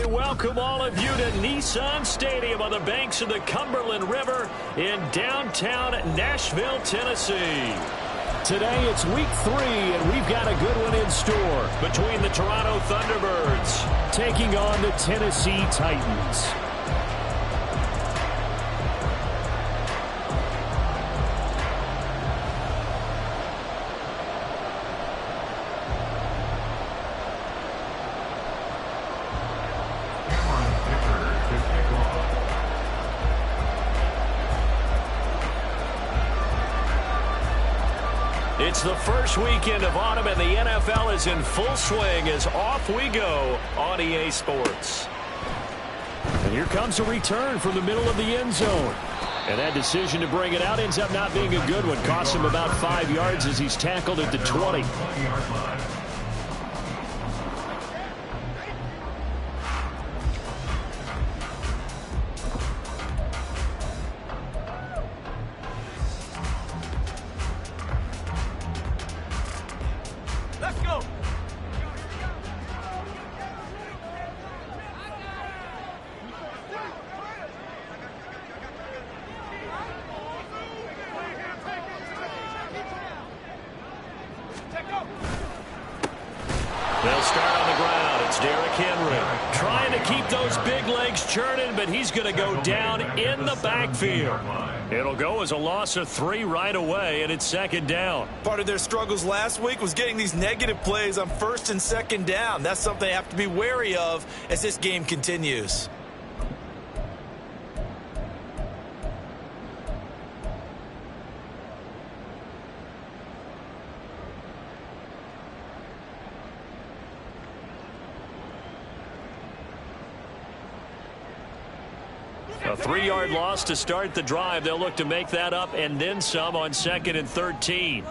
welcome all of you to Nissan Stadium on the banks of the Cumberland River in downtown Nashville, Tennessee. Today it's week 3, and we've got a good one in store between the Toronto Thunderbirds taking on the Tennessee Titans. It's the first weekend of autumn, and the NFL is in full swing as off we go on EA Sports. And here comes a return from the middle of the end zone. And that decision to bring it out ends up not being a good one. Costs him about 5 yards as he's tackled at the 20. They'll start on the ground. It's Derrick Henry trying to keep those big legs churning, but he's going to go down in the backfield. It'll go as a loss of 3 right away, and it's second down. Part of their struggles last week was getting these negative plays on first and second down. That's something they have to be wary of as this game continues. A 3-yard loss to start the drive. They'll look to make that up and then some on 2nd and 13.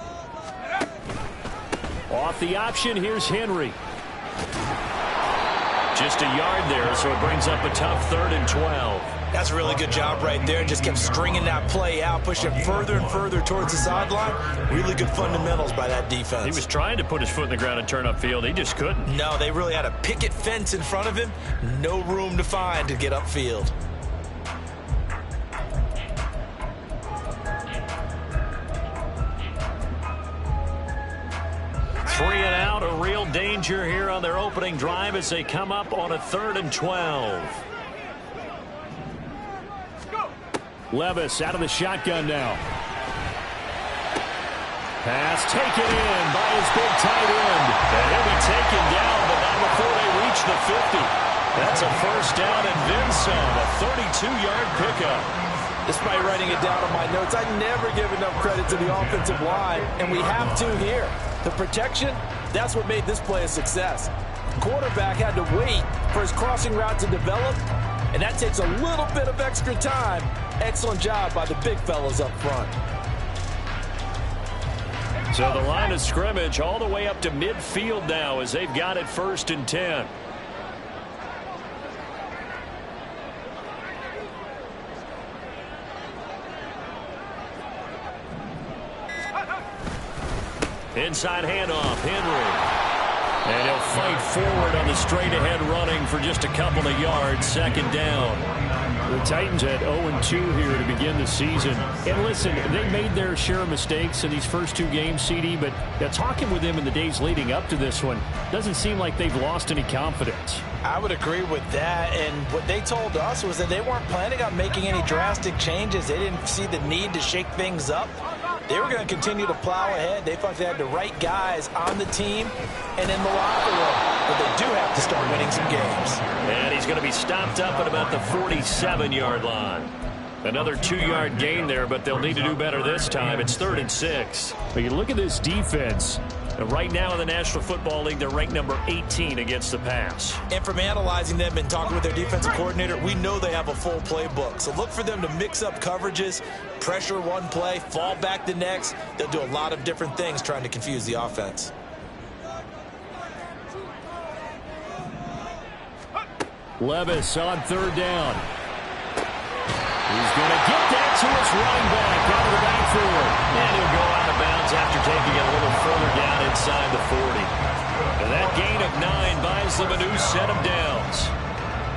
Off the option, here's Henry. Just a yard there, so it brings up a tough 3rd and 12. That's a really good job right there. Just kept stringing that play out, pushing further and further towards the sideline. Really good fundamentals by that defense. He was trying to put his foot in the ground and turn upfield. He just couldn't. No, they really had a picket fence in front of him. No room to find to get upfield. 3 and out, a real danger here on their opening drive as they come up on a 3rd and 12. Levis out of the shotgun now. Pass taken in by his big tight end. And he'll be taken down, but not before they reach the 50. That's a first down and then some, a 32-yard pickup. Despite writing it down on my notes, I never give enough credit to the offensive line, and we have to here. The protection, that's what made this play a success. Quarterback had to wait for his crossing route to develop, and that takes a little bit of extra time. Excellent job by the big fellas up front. So the line of scrimmage all the way up to midfield now as they've got it 1st and 10. Inside handoff, Henry. And he'll fight forward on the straight-ahead running for just a couple of yards, 2nd down. The Titans at 0-2 here to begin the season. And listen, they made their share of mistakes in these first 2 games, CD, but talking with them in the days leading up to this one, doesn't seem like they've lost any confidence. I would agree with that, and what they told us was that they weren't planning on making any drastic changes. They didn't see the need to shake things up. They were going to continue to plow ahead. They thought they had the right guys on the team and in the locker room. But they do have to start winning some games. And he's going to be stopped up at about the 47-yard line. Another 2-yard gain there, but they'll need to do better this time. It's 3rd and 6. But you look at this defense. Right now in the National Football League, they're ranked number 18 against the pass. And from analyzing them and talking with their defensive coordinator, we know they have a full playbook. So look for them to mix up coverages, pressure one play, fall back the next. They'll do a lot of different things trying to confuse the offense. Levis on 3rd down. He's going to get that to his running back out of the backfield. And he'll go out of bounds after taking it a little further down inside the 40. And that gain of 9 buys them a new set of downs.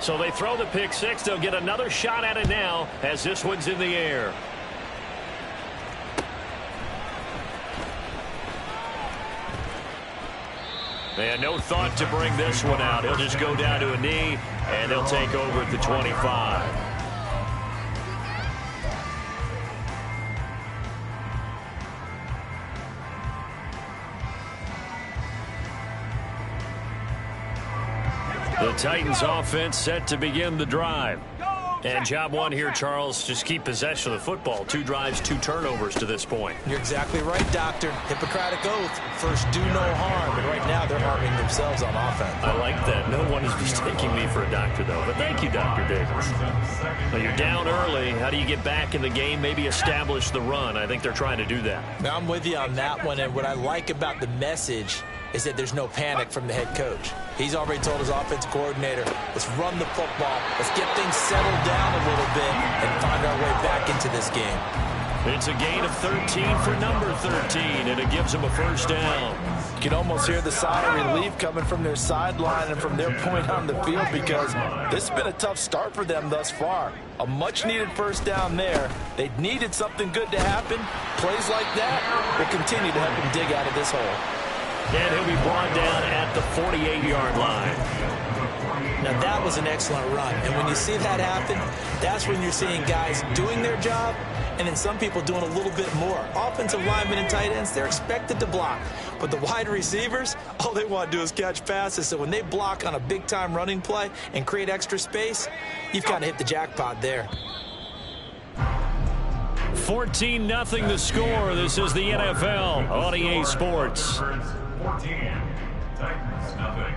So they throw the pick six. They'll get another shot at it now as this one's in the air. And no thought to bring this one out. He'll just go down to a knee, and they'll take over at the 25. The Titans offense set to begin the drive. And job one here, Charles, just keep possession of the football. 2 drives, 2 turnovers to this point. You're exactly right, Doctor. Hippocratic oath. First, do no harm. And right now, they're harming themselves on offense. I like that. No one is mistaking me for a doctor, though. But thank you, Dr. Davis. Well, you're down early. How do you get back in the game? Maybe establish the run. I think they're trying to do that. Now, I'm with you on that one. And what I like about the message is that there's no panic from the head coach. He's already told his offensive coordinator, let's run the football, let's get things settled down a little bit and find our way back into this game. It's a gain of 13 for number 13, and it gives them a first down. You can almost hear the sigh of relief coming from their sideline and from their point on the field because this has been a tough start for them thus far. A much-needed first down there. They needed something good to happen. Plays like that will continue to help them dig out of this hole. And he'll be brought down at the 48-yard line. Now, that was an excellent run. And when you see that happen, that's when you're seeing guys doing their job and then some people doing a little bit more. Offensive linemen and tight ends, they're expected to block. But the wide receivers, all they want to do is catch passes. So when they block on a big-time running play and create extra space, you've kind of hit the jackpot there. 14-0 the score. This is the NFL on EA Sports. 14, Titans, nothing.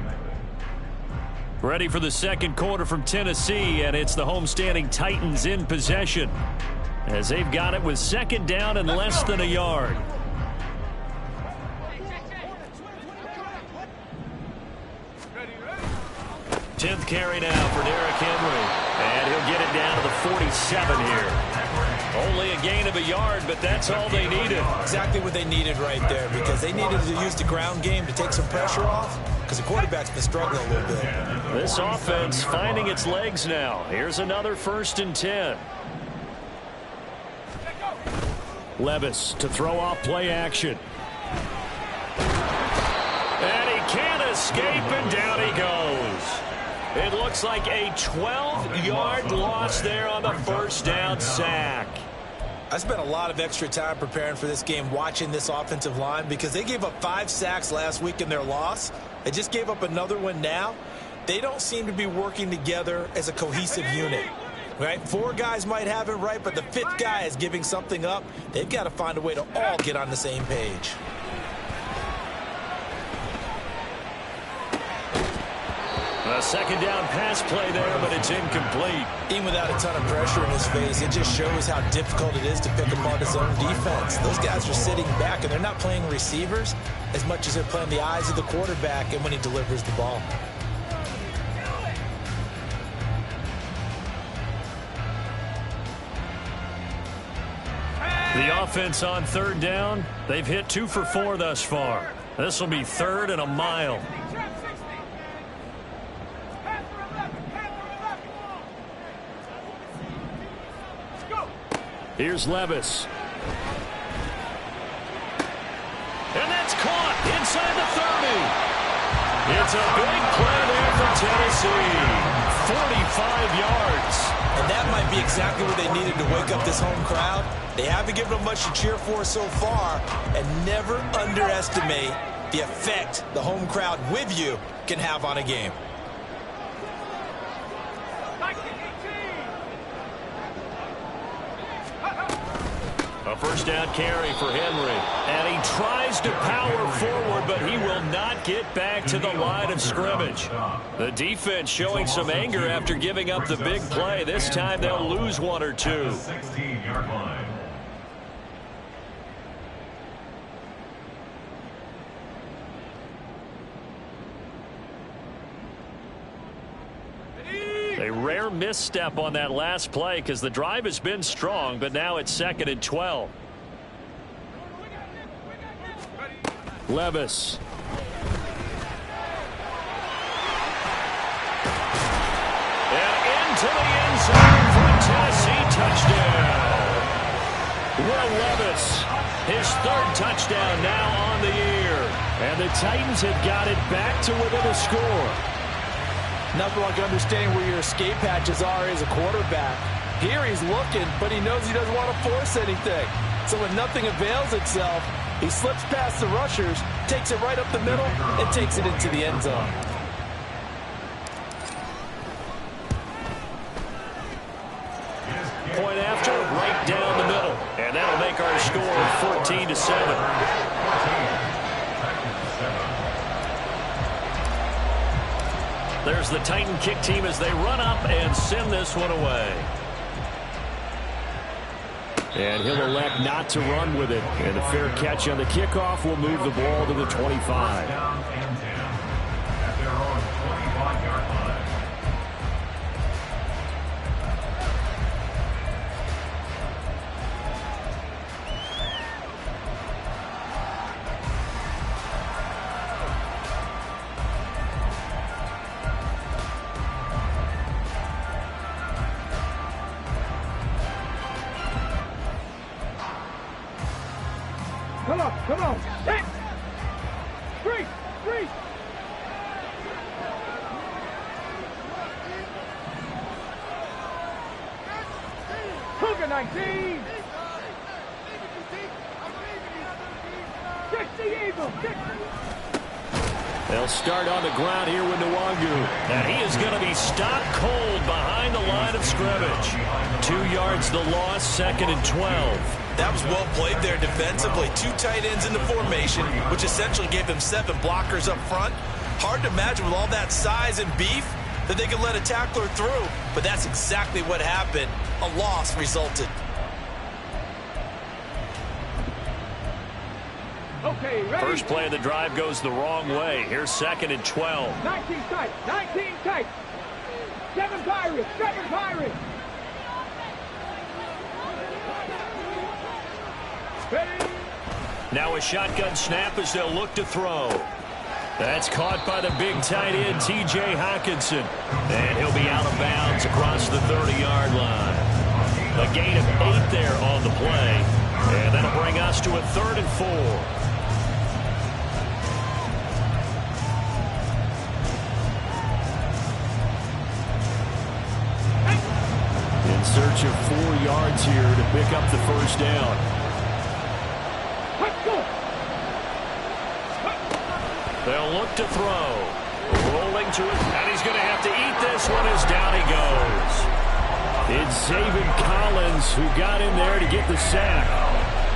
Ready for the second quarter from Tennessee, and it's the homestanding Titans in possession as they've got it with second down and less than a yard. Tenth carry now for Derrick Henry, and he'll get it down to the 47 here. Only a gain of a yard, but that's all they needed. Exactly what they needed right there because they needed to use the ground game to take some pressure off because the quarterback's been struggling a little bit. This offense finding its legs now. Here's another 1st and 10. Levis to throw off play action. And he can't escape, and down he goes. It looks like a 12-yard loss there on the first down sack. I spent a lot of extra time preparing for this game watching this offensive line because they gave up 5 sacks last week in their loss. They just gave up another one now. They don't seem to be working together as a cohesive unit. Right? 4 guys might have it right, but the 5th guy is giving something up. They've got to find a way to all get on the same page. A second down pass play there, but it's incomplete. Even without a ton of pressure in his face, it just shows how difficult it is to pick apart his own defense. Those guys are sitting back, and they're not playing receivers as much as they're playing the eyes of the quarterback and when he delivers the ball. The offense on third down, they've hit 2 for 4 thus far. This will be 3rd and a mile. Here's Levis. And that's caught inside the 30. It's a big play there for Tennessee. 45 yards. And that might be exactly what they needed to wake up this home crowd. They haven't given them much to cheer for so far. And never underestimate the effect the home crowd with you can have on a game. A first down carry for Henry. And he tries to power forward, but he will not get back to the line of scrimmage. The defense showing some anger after giving up the big play. This time they'll lose 1 or 2. 16-yard line. A rare misstep on that last play because the drive has been strong, but now it's 2nd and 12. Levis. into the end zone for a Tennessee touchdown. Will Levis, his third touchdown now on the year. And the Titans have got it back to within a score. Nothing like understanding where your escape hatches are as a quarterback. Here he's looking, but he knows he doesn't want to force anything. So when nothing avails itself, he slips past the rushers, takes it right up the middle, and takes it into the end zone. Point after, right down the middle. And that'll make our score 14-7. There's the Titan kick team as they run up and send this one away. And he'll elect not to run with it. And a fair catch on the kickoff will move the ball to the 25. Down and 10 at their own 25-yard line. Come on. Hit. Three. Cougar 19. 60 Eagles. They'll start on the ground here with Nwangu. And he is going to be stopped cold behind the line of scrimmage. 2 yards the loss, 2nd and 12. That was well played there defensively. 2 tight ends in the formation, which essentially gave them 7 blockers up front. Hard to imagine with all that size and beef that they could let a tackler through, but that's exactly what happened. A loss resulted. Okay, ready? First play of the drive goes the wrong way. Here's 2nd and 12. 19 tight. 7 Pirates. Ready? Now a shotgun snap as they'll look to throw. That's caught by the big tight end, T.J. Hockenson. And he'll be out of bounds across the 30-yard line. A gain of 8 there on the play. And that'll bring us to a 3rd and 4. In search of 4 yards here to pick up the first down. They'll look to throw. Rolling to it, and he's going to have to eat this one as down he goes. It's Zaven Collins who got in there to get the sack.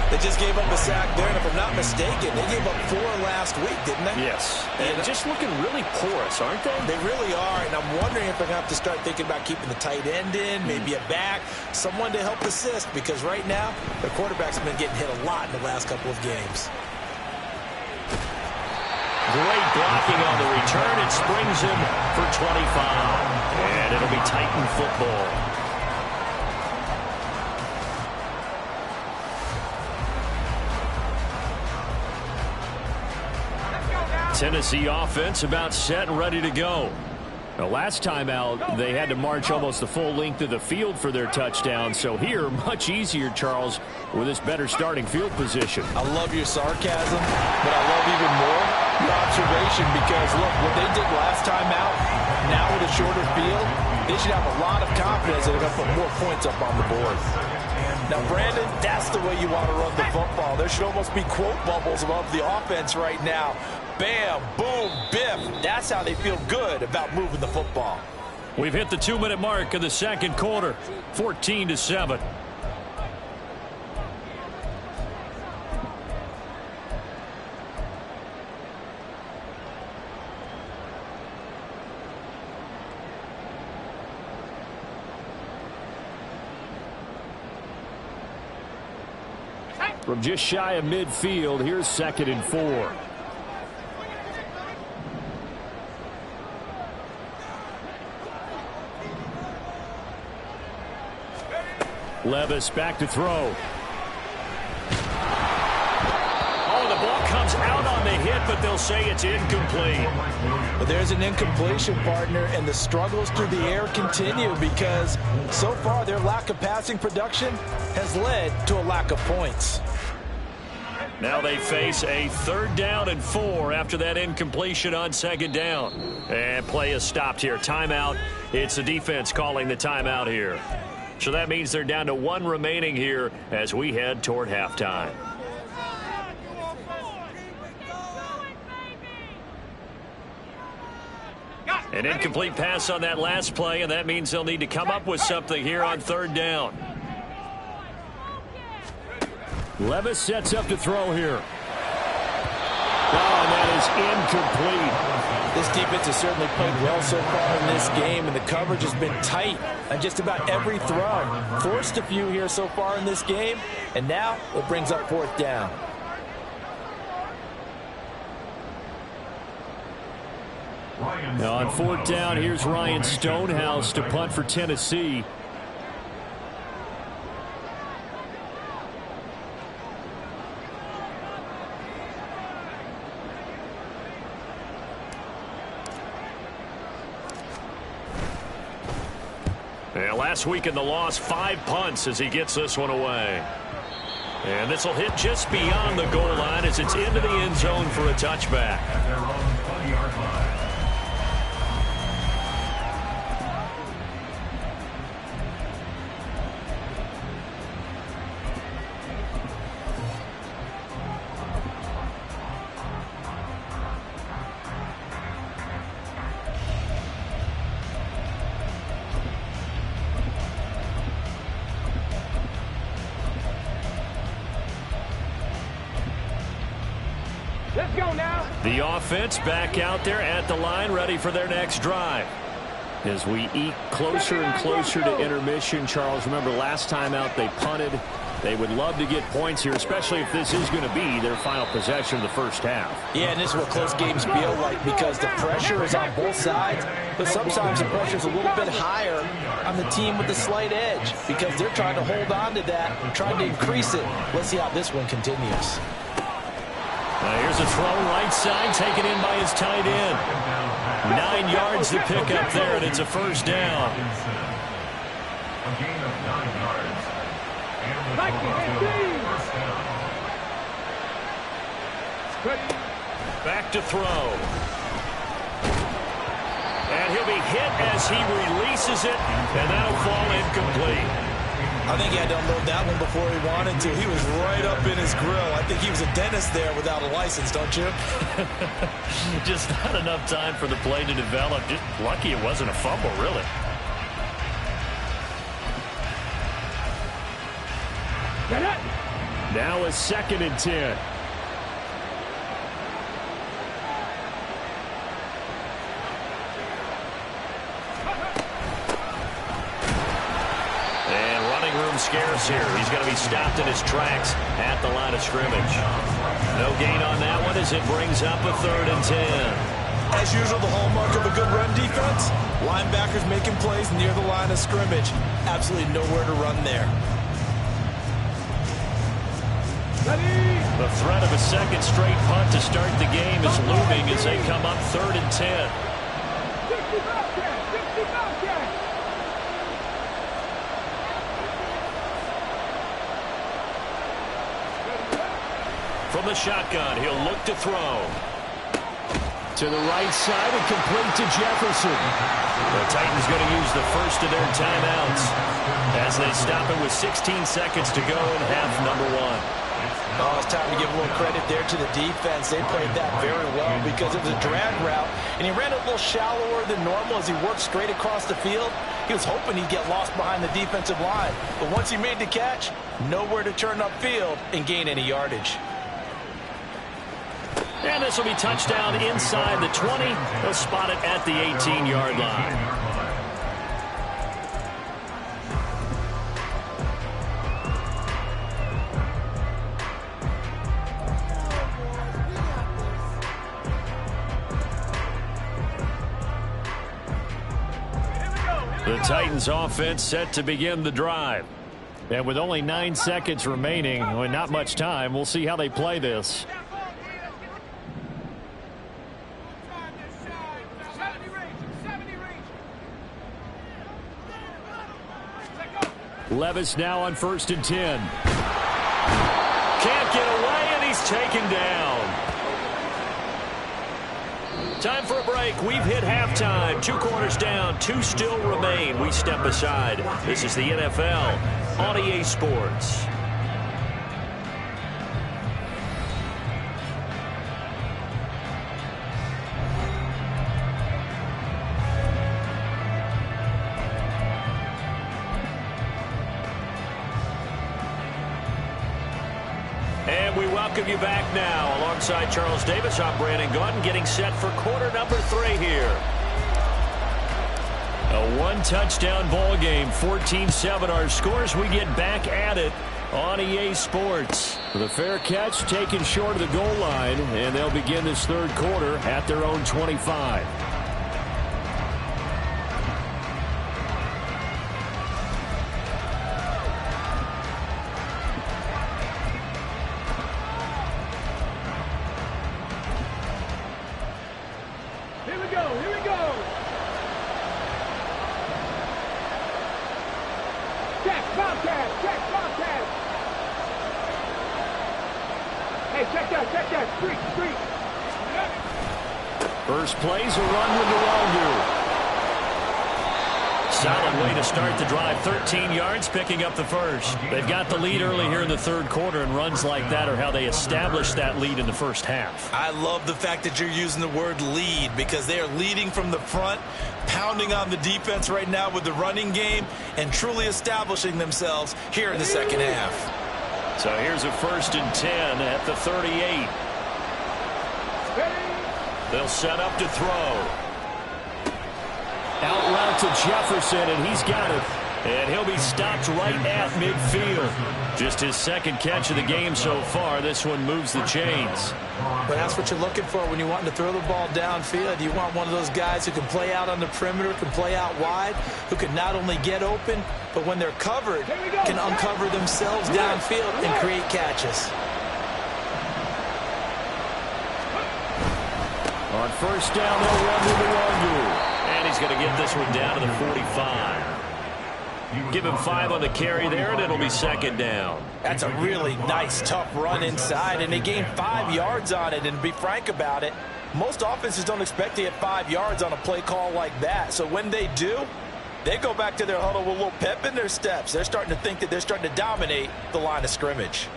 They just gave up a sack there, and if I'm not mistaken, they gave up 4 last week, didn't they? Yes. And just looking really porous, aren't they? They really are, and I'm wondering if they're going to have to start thinking about keeping the tight end in, maybe a back, someone to help assist, because right now, the quarterback's been getting hit a lot in the last couple of games. Great blocking on the return. It springs him for 25. And it'll be Titan football. Tennessee offense about set and ready to go. Now, last time out, they had to march almost the full length of the field for their touchdown. So here, much easier, Charles, with this better starting field position. I love your sarcasm, but I love even more your observation, because, look, what they did last time out, now with a shorter field, they should have a lot of confidence that they're going to put more points up on the board. Now, Brandon, that's the way you want to run the football. There should almost be quote bubbles above the offense right now. Bam, boom, biff. That's how they feel good about moving the football. We've hit the 2-minute mark of the second quarter, 14-7. From just shy of midfield, here's 2nd and 4. Levis back to throw. Oh, the ball comes out on the hit, but they'll say it's incomplete. But there's an incompletion, partner, and the struggles through the air continue because so far their lack of passing production has led to a lack of points. Now they face a 3rd down and 4 after that incompletion on 2nd down. And play is stopped here. Timeout. It's the defense calling the timeout here. So that means they're down to 1 remaining here as we head toward halftime. An incomplete pass on that last play, and that means they'll need to come up with something here on 3rd down. Levis sets up to throw here. Oh, and that is incomplete. This defense has certainly played well so far in this game, and the coverage has been tight on just about every throw. Forced a few here so far in this game, and now it brings up 4th down. Now on 4th down, here's Ryan Stonehouse to punt for Tennessee. Last week in the loss, 5 punts as he gets this one away. And this will hit just beyond the goal line as it's into the end zone for a touchback. At their own 20-yard line. Let's go now. The offense back out there at the line, ready for their next drive. As we eke closer and closer to intermission, Charles, remember last time out they punted. They would love to get points here, especially if this is going to be their final possession of the first half. Yeah, and this is what close games feel like because the pressure is on both sides, but sometimes the pressure is a little bit higher on the team with the slight edge because they're trying to hold on to that and trying to increase it. Let's see how this one continues. Here's a throw right side, taken in by his tight end. 9 yards to pick up there, and it's a 1st down. A gain of 9 yards. And the first down. Back to throw. And he'll be hit as he releases it, and that'll fall incomplete. I think he had to unload that one before he wanted to. He was right up in his grill. I think he was a dentist there without a license, don't you? Just not enough time for the play to develop. Just lucky it wasn't a fumble, really. Now a 2nd and 10. Scarce here. He's going to be stopped in his tracks at the line of scrimmage. No gain on that one as it brings up a 3rd and 10. As usual, the hallmark of a good run defense, linebackers making plays near the line of scrimmage. Absolutely nowhere to run there. The threat of a 2nd straight punt to start the game is looming as they come up 3rd and 10. 60 From the shotgun, he'll look to throw. To the right side and complete to Jefferson. The Titans going to use the first of their timeouts as they stop it with 16 seconds to go in half number 1. Oh, it's time to give a little credit there to the defense. They played that very well because it was a drag route, and he ran a little shallower than normal as he worked straight across the field. He was hoping he'd get lost behind the defensive line, but once he made the catch, nowhere to turn upfield and gain any yardage. And this will be touchdown inside the 20. They'll spot it at the 18-yard line. The Titans offense set to begin the drive. And with only 9 seconds remaining, well, not much time, we'll see how they play this. Levis now on 1st and 10. Can't get away, and he's taken down. Time for a break. We've hit halftime. 2 quarters down. 2 still remain. We step aside. This is the NFL on EA Sports. And we welcome you back now. Alongside Charles Davis, I'm Brandon Gaudin, getting set for quarter number 3 here. A 1-touchdown ball game, 14-7 our scores. We get back at it on EA Sports. The fair catch taken short of the goal line, and they'll begin this 3rd quarter at their own 25. First play's a run with the Waldo. Solid way to start the drive. 13 yards, picking up the first. They've got the lead early here in the 3rd quarter, and runs like that are how they establish that lead in the first half. I love the fact that you're using the word lead, because they are leading from the front, pounding on the defense right now with the running game, and truly establishing themselves here in the 2nd half. So here's a 1st and 10 at the 38. They'll set up to throw. Out route to Jefferson, and he's got it. And he'll be stopped right at midfield. Just his 2nd catch of the game so far. This one moves the chains. But that's what you're looking for when you want to throw the ball downfield. You want one of those guys who can play out on the perimeter, can play out wide, who can not only get open, but when they're covered, can uncover themselves downfield and create catches. On 1st down, they'll run to the Wangu. And he's going to get this one down to the 45. Give him 5 on the carry there, and it'll be 2nd down. That's a really nice, tough run inside, and they gained 5 yards on it. And to be frank about it, most offenses don't expect to get 5 yards on a play call like that. So when they do, they go back to their huddle with a little pep in their steps. They're starting to think that they're starting to dominate the line of scrimmage.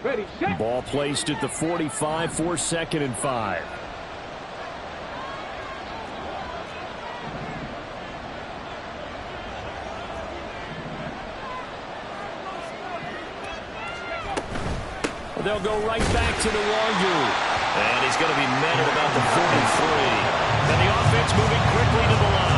Ready, set. Ball placed at the 45 for 2nd and 5. They'll go right back to the Wangu. And he's going to be met at about the 43. And the offense moving quickly to the line.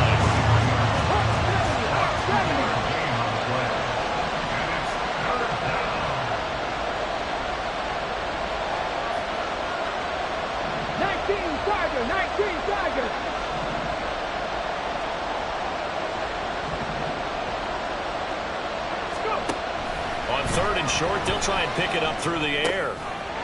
On 3rd and short, they'll try and pick it up through the air.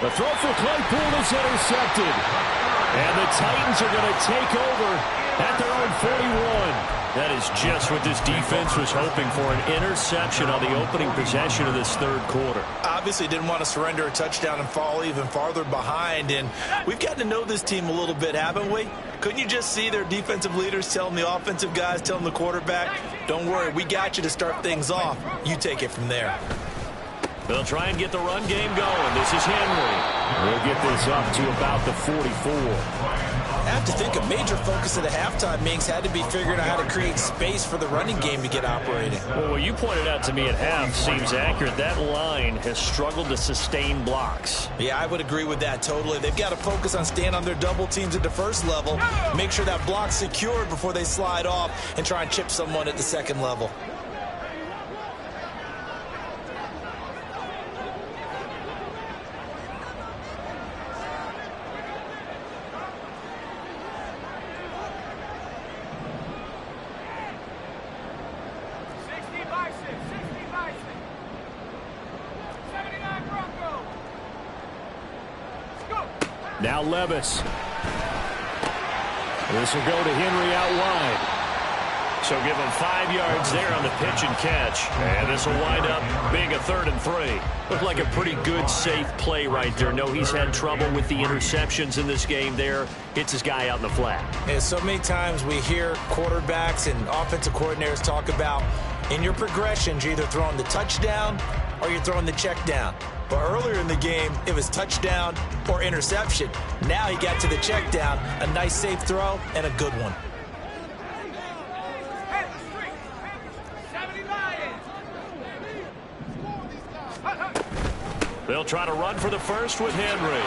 The throw for Claypool is intercepted. And the Titans are going to take over at their own 41. That is just what this defense was hoping for, an interception on the opening possession of this 3rd quarter. Obviously didn't want to surrender a touchdown and fall even farther behind. And we've gotten to know this team a little bit, haven't we? Couldn't you just see their defensive leaders telling the offensive guys, telling the quarterback, don't worry, we got you to start things off. You take it from there. They'll try and get the run game going. This is Henry. We'll get this up to about the 44. I have to think a major focus of the halftime meetings had to be figuring out how to create space for the running game to get operating. Well, what you pointed out to me at half seems accurate. That line has struggled to sustain blocks. Yeah, I would agree with that totally. They've got to focus on staying on their double teams at the 1st level, make sure that block's secured before they slide off and try and chip someone at the 2nd level. Now Levis. This will go to Henry out wide. So give him 5 yards there on the pitch and catch. And this will wind up being a 3rd and 3. Looked like a pretty good, safe play right there. No, he's had trouble with the interceptions in this game there. Hits his guy out in the flat. And so many times we hear quarterbacks and offensive coordinators talk about in your progressions, you're either throwing the touchdown or you're throwing the check down. But earlier in the game, it was touchdown or interception. Now he got to the check down, a nice safe throw, and a good one. They'll try to run for the first with Henry.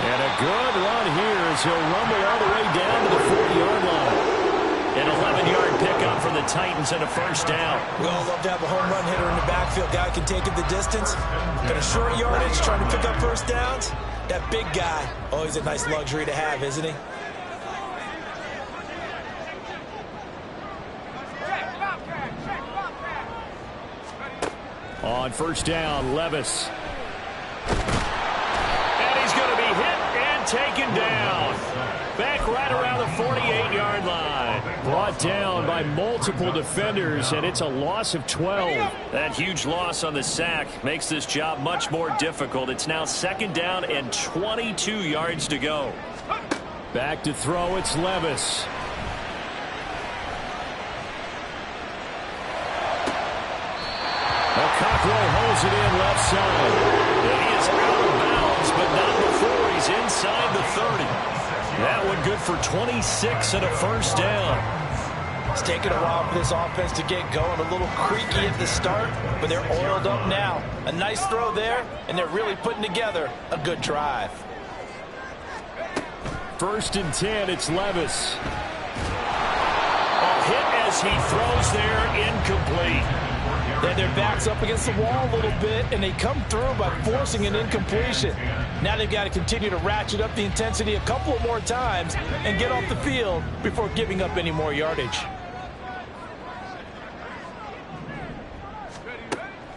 And a good run here as he'll rumble all the way down to the 40-yard line. An 11-yard pickup for the Titans and a first down. We all love to have a home run hitter in the backfield. Guy can take it the distance. But a short yardage trying to pick up first downs, that big guy, always a nice luxury to have, isn't he? On first down, Levis. And he's going to be hit and taken down. Back right around the 48-yard line. Brought down by multiple defenders, and it's a loss of 12. That huge loss on the sack makes this job much more difficult. It's now 2nd down and 22 yards to go. Back to throw, it's Levis. Cockrell holds it in left side. And he is out of bounds, but not before he's inside the 30. That one good for 26 and a first down. It's taken a while for this offense to get going. A little creaky at the start, but they're oiled up now. A nice throw there, and they're really putting together a good drive. 1st and 10, it's Levis. A hit as he throws there, incomplete. Then their back's up against the wall a little bit, and they come through by forcing an incompletion. Now they've got to continue to ratchet up the intensity a couple of more times and get off the field before giving up any more yardage.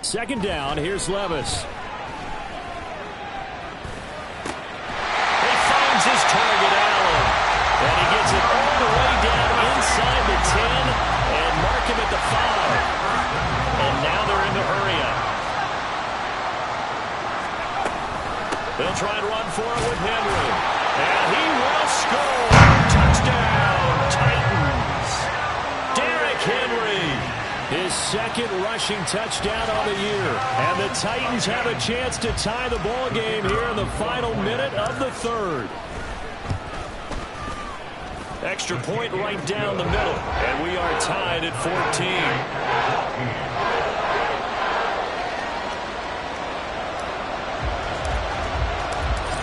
2nd down, here's Levis. He finds his target, Allen. And he gets it all the way down inside the 10 and mark him at the 5. And now they're in the hurry-up. They'll try and run for it with Henry. And he will score. Touchdown, Titans. Derrick Henry. His 2nd rushing touchdown on the year. And the Titans have a chance to tie the ball game here in the final minute of the 3rd. Extra point right down the middle. And we are tied at 14.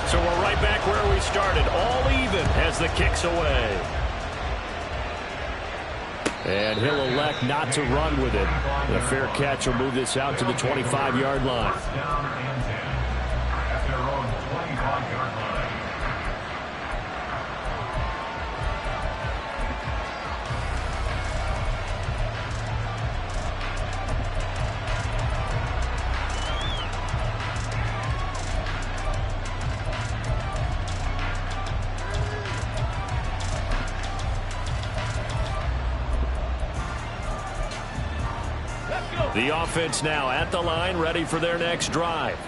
So we're right back where we started, all even as the kick's away. And he'll elect not to run with it. The fair catch will move this out to the 25-yard line. At their own 25-yard line. The offense now at the line, ready for their next drive.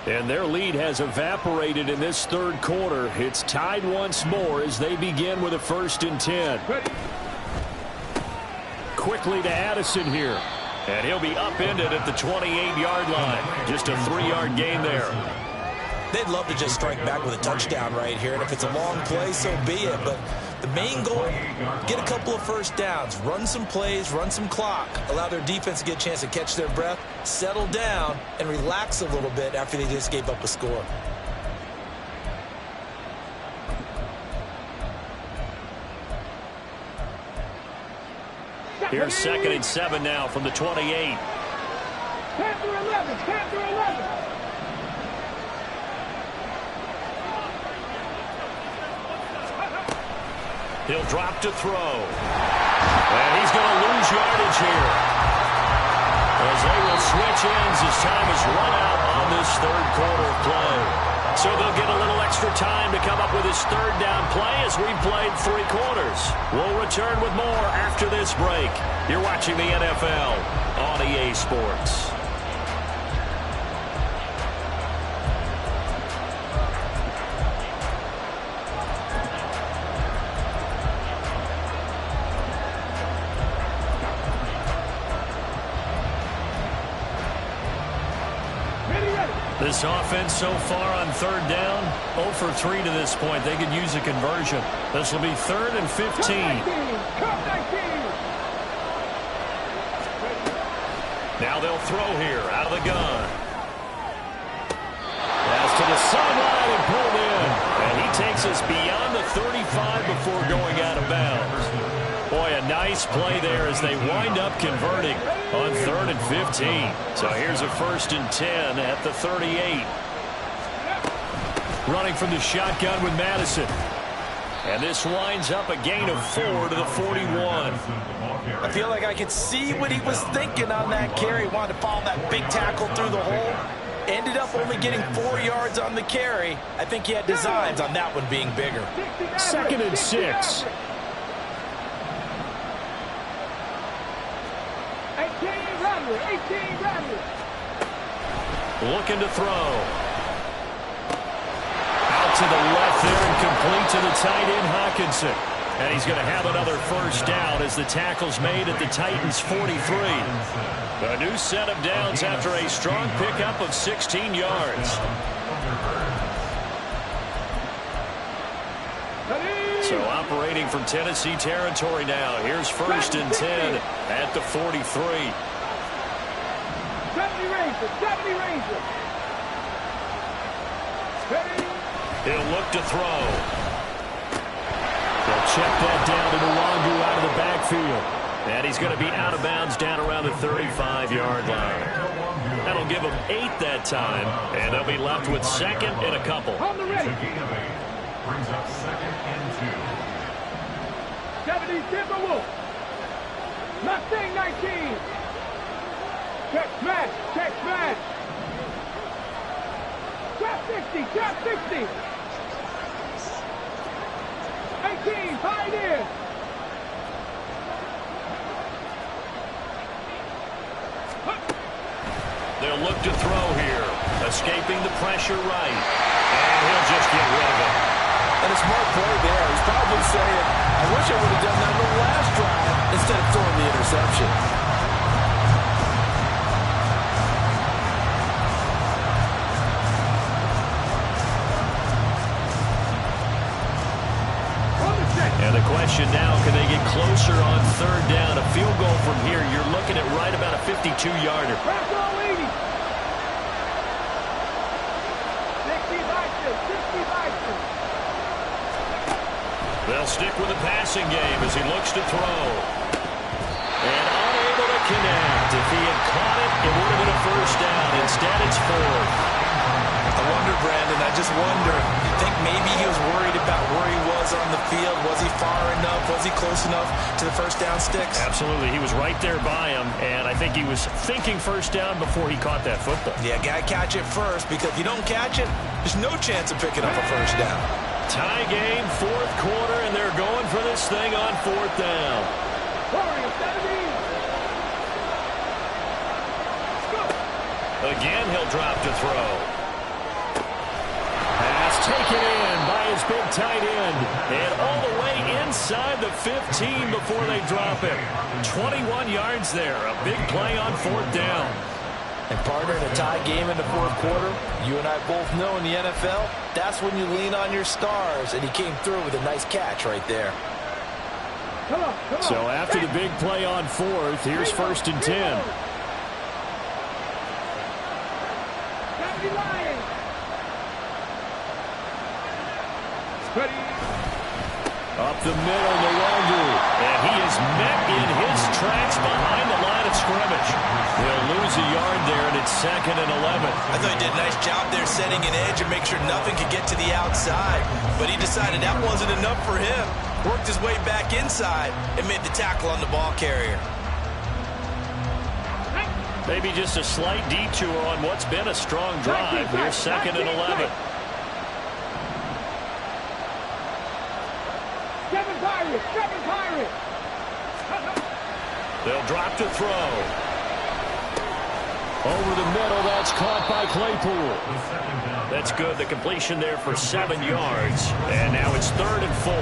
And their lead has evaporated in this 3rd quarter. It's tied once more as they begin with a 1st and 10. Quickly to Addison here. And he'll be upended at the 28-yard line. Just a 3-yard gain there. They'd love to just strike back with a touchdown right here. And if it's a long play, so be it. But the main goal, get a couple of first downs, run some plays, run some clock, allow their defense to get a chance to catch their breath, settle down, and relax a little bit after they just gave up a score. Here's 2nd and 7 now from the 28. Panther 11, Panther 11. He'll drop to throw. And he's going to lose yardage here. As they will switch ends as time is run out on this 3rd quarter of play. So they'll get a little extra time to come up with his third down play as we've played 3 quarters. We'll return with more after this break. You're watching the NFL on EA Sports. This offense so far on third down, 0 for 3 to this point. They could use a conversion. This will be 3rd and 15. Now they'll throw here out of the gun. Pass to the sideline and pulled in. And he takes us beyond the 35 before going out of bounds. Boy, a nice play there as they wind up converting on 3rd and 15. So here's a 1st and 10 at the 38. Running from the shotgun with Madison. And this winds up a gain of 4 to the 41. I feel like I could see what he was thinking on that carry. Wanted to follow that big tackle through the hole. Ended up only getting 4 yards on the carry. I think he had designs on that one being bigger. 2nd and 6. 18 Rattler. Looking to throw. Out to the left there and complete to the tight end, Hawkinson. And he's going to have another 1st down as the tackle's made at the Titans' 43. A new set of downs after a strong pickup of 16 yards. So operating from Tennessee territory now. Here's 1st and 10 at the 43. 70 Ranger. He'll look to throw. They'll check that down to Nwangu out of the backfield. And he's going to be out of bounds down around the 35-yard line. That'll give him 8 that time. And they'll be left with 2nd and a couple. On the ready. Brings up 2nd and 2. 70 Timberwolf. Mustang 19. Check smash. Trap 60. 18, Pioneer. They'll look to throw here. Escaping the pressure right. And he'll just get rid of it. And a smart play there. He's probably saying, I wish I would have done that on the last drive instead of throwing the interception. And the question now, can they get closer on 3rd down? A field goal from here, you're looking at right about a 52-yarder. They'll stick with the passing game as he looks to throw. And unable to connect. If he had caught it, it would have been a 1st down. Instead, it's 4th. I wonder, Brandon, I just wonder, you think maybe he was worried about where he was on the field? Was he far enough? Was he close enough to the 1st down sticks? Absolutely. He was right there by him, and I think he was thinking 1st down before he caught that football. Yeah, got to catch it first, because if you don't catch it, there's no chance of picking up a 1st down. Tie game, 4th quarter, and they're going for this thing on 4th down. Again, he'll drop to throw. Pass taken in by his big tight end. And all the way inside the 15 before they drop it. 21 yards there. A big play on 4th down. And partner, in a tie game in the 4th quarter, you and I both know in the NFL, that's when you lean on your stars. And he came through with a nice catch right there. Come on. So after the big play on 4th, here's 1st and 10. Up the middle, Nwangu. And he is met in his tracks behind the line of scrimmage. He'll lose a yard there, and it's 2nd and 11. I thought he did a nice job there setting an edge and make sure nothing could get to the outside. But he decided that wasn't enough for him. Worked his way back inside and made the tackle on the ball carrier. Maybe just a slight detour on what's been a strong drive. Here's 2nd and 11. They'll drop to throw. Over the middle, that's caught by Claypool. That's good. The completion there for 7 yards. And now it's 3rd and 4.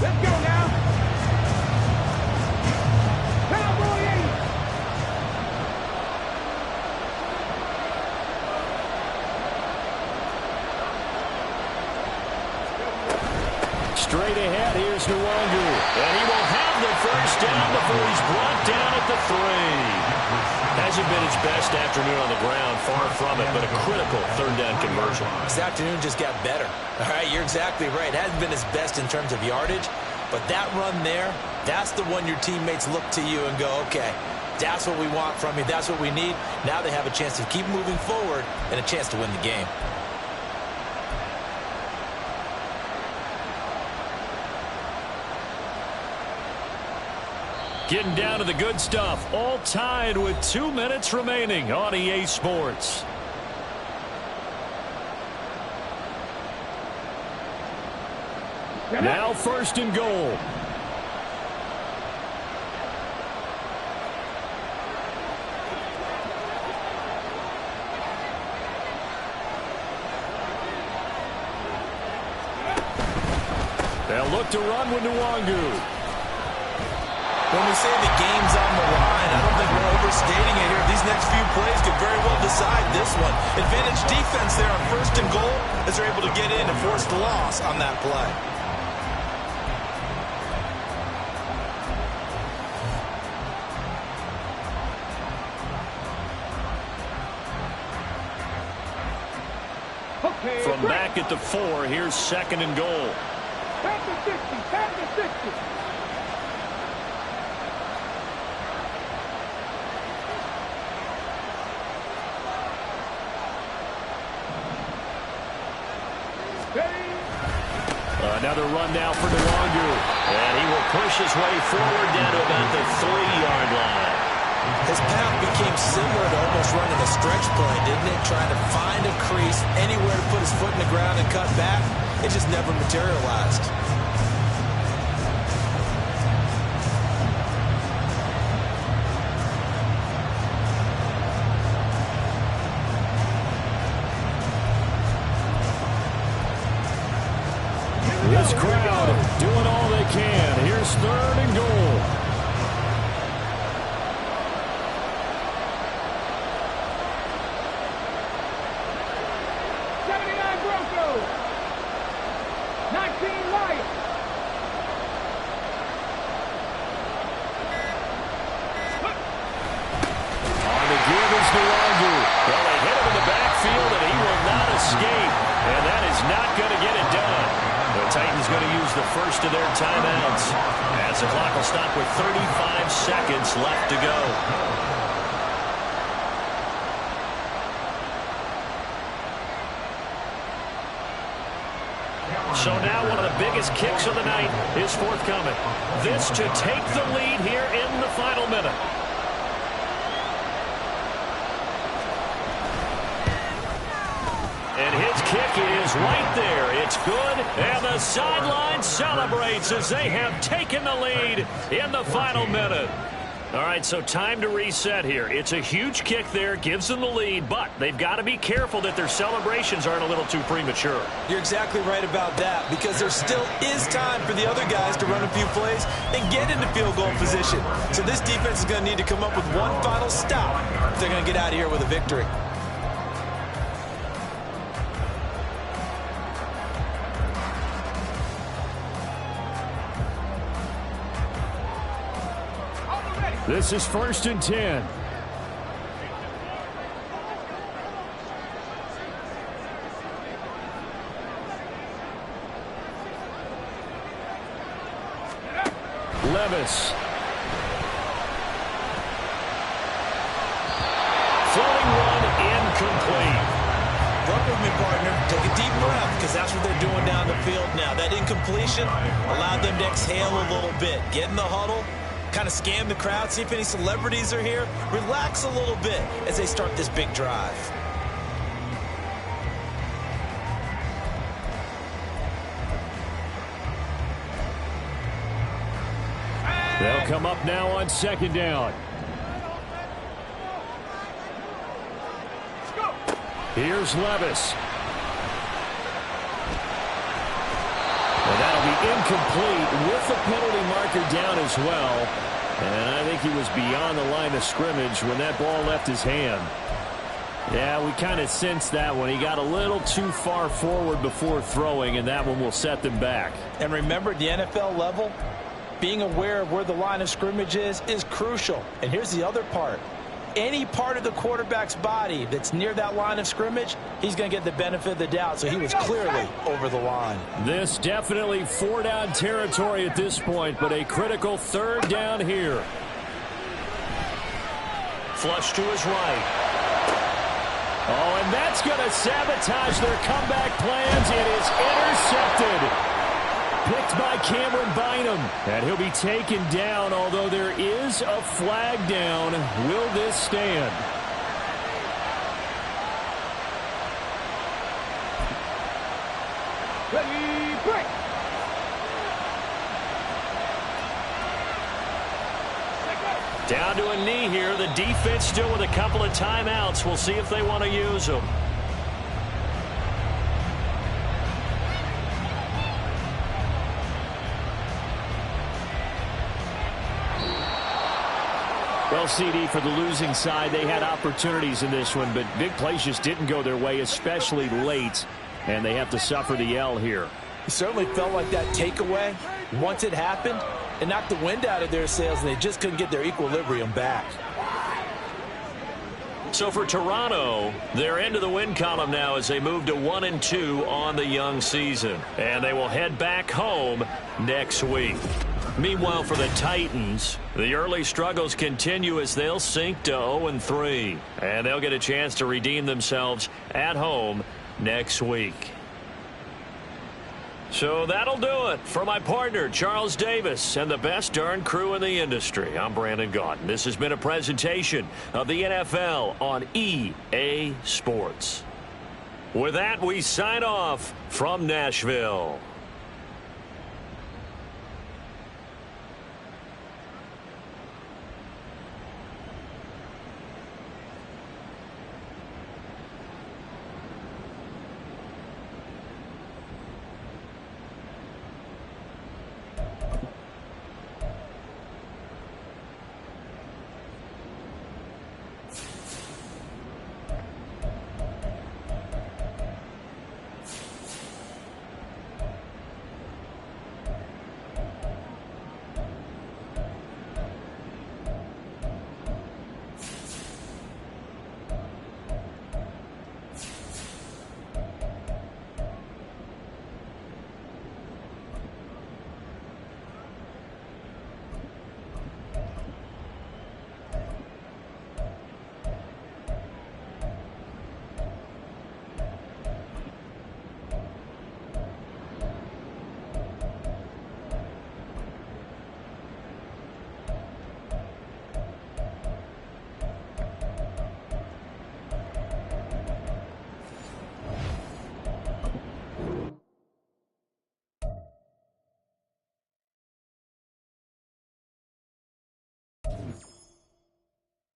Let's go now. Cowboy 8. Straight ahead, here's Nwangu. And he will have the first down before he's brought down at the 3. Hasn't been his best afternoon on the ground, far from it, but a critical 3rd down conversion. This afternoon just got better. All right, you're exactly right. It hasn't been his best in terms of yardage, but that run there, that's the one your teammates look to you and go, okay, that's what we want from you. That's what we need. Now they have a chance to keep moving forward and a chance to win the game. Getting down to the good stuff. All tied with 2 minutes remaining on EA Sports. Now 1st and goal. They'll look to run with Nwangu. When we say the game's on the line, I don't think we're overstating it here. These next few plays could very well decide this one. Advantage defense there on 1st and goal as they're able to get in and force the loss on that play. Okay. From back at the 4, here's 2nd and goal. Back to 60. Back to 60. Another run now for Nwangu. And he will push his way forward down to about the 3-yard line. His path became similar to almost running a stretch play, didn't it? Trying to find a crease, anywhere to put his foot in the ground and cut back. It just never materialized. This crowd doing all they can. Here's 3rd and goal. Broncos. 19 Lions. On the give is Nwangu. Well, they hit him in the backfield, and he will not escape. And that is not going to get it done. The Titans going to use the first of their timeouts as the clock will stop with 35 seconds left to go. So now one of the biggest kicks of the night is forthcoming. This to take the lead here in the final minute. And his kick is right there. It's good, and the sideline celebrates as they have taken the lead in the final minute. All right, so time to reset here. It's a huge kick there, gives them the lead, but they've got to be careful that their celebrations aren't a little too premature. You're exactly right about that, because there still is time for the other guys to run a few plays and get into field goal position. So this defense is going to need to come up with one final stop if they're going to get out of here with a victory. This is 1st and 10. Levis. Throwing one incomplete. Run with me, partner. Take a deep breath, because that's what they're doing down the field now. That incompletion allowed them to exhale a little bit. Get in the huddle, kind of scan the crowd, see if any celebrities are here. Relax a little bit as they start this big drive. They'll come up now on second down. Here's Levis. And that'll be incomplete with the penalty marker down as well. And I think he was beyond the line of scrimmage when that ball left his hand. Yeah, we kind of sensed that one. He got a little too far forward before throwing, and that one will set them back. And remember, at the NFL level, being aware of where the line of scrimmage is crucial. And here's the other part. Any part of the quarterback's body that's near that line of scrimmage, he's going to get the benefit of the doubt. So he was clearly over the line. This definitely 4-down territory at this point, but a critical third down here. Flush to his right. Oh, and that's going to sabotage their comeback plans. It is intercepted. Picked by Cameron Bynum. And he'll be taken down, although there is a flag down. Will this stand? Ready, break. Down to a knee here. The defense still with a couple of timeouts. We'll see if they want to use them. Well, CD, for the losing side, they had opportunities in this one, but big plays just didn't go their way, especially late, and they have to suffer the L here. It certainly felt like that takeaway, once it happened, it knocked the wind out of their sails, and they just couldn't get their equilibrium back. So for Toronto, they're into the win column now as they move to 1-2 on the young season. And they will head back home next week. Meanwhile, for the Titans, the early struggles continue as they'll sink to 0-3. And they'll get a chance to redeem themselves at home next week. So that'll do it for my partner, Charles Davis, and the best darn crew in the industry. I'm Brandon Gaudin. This has been a presentation of the NFL on EA Sports. With that, we sign off from Nashville.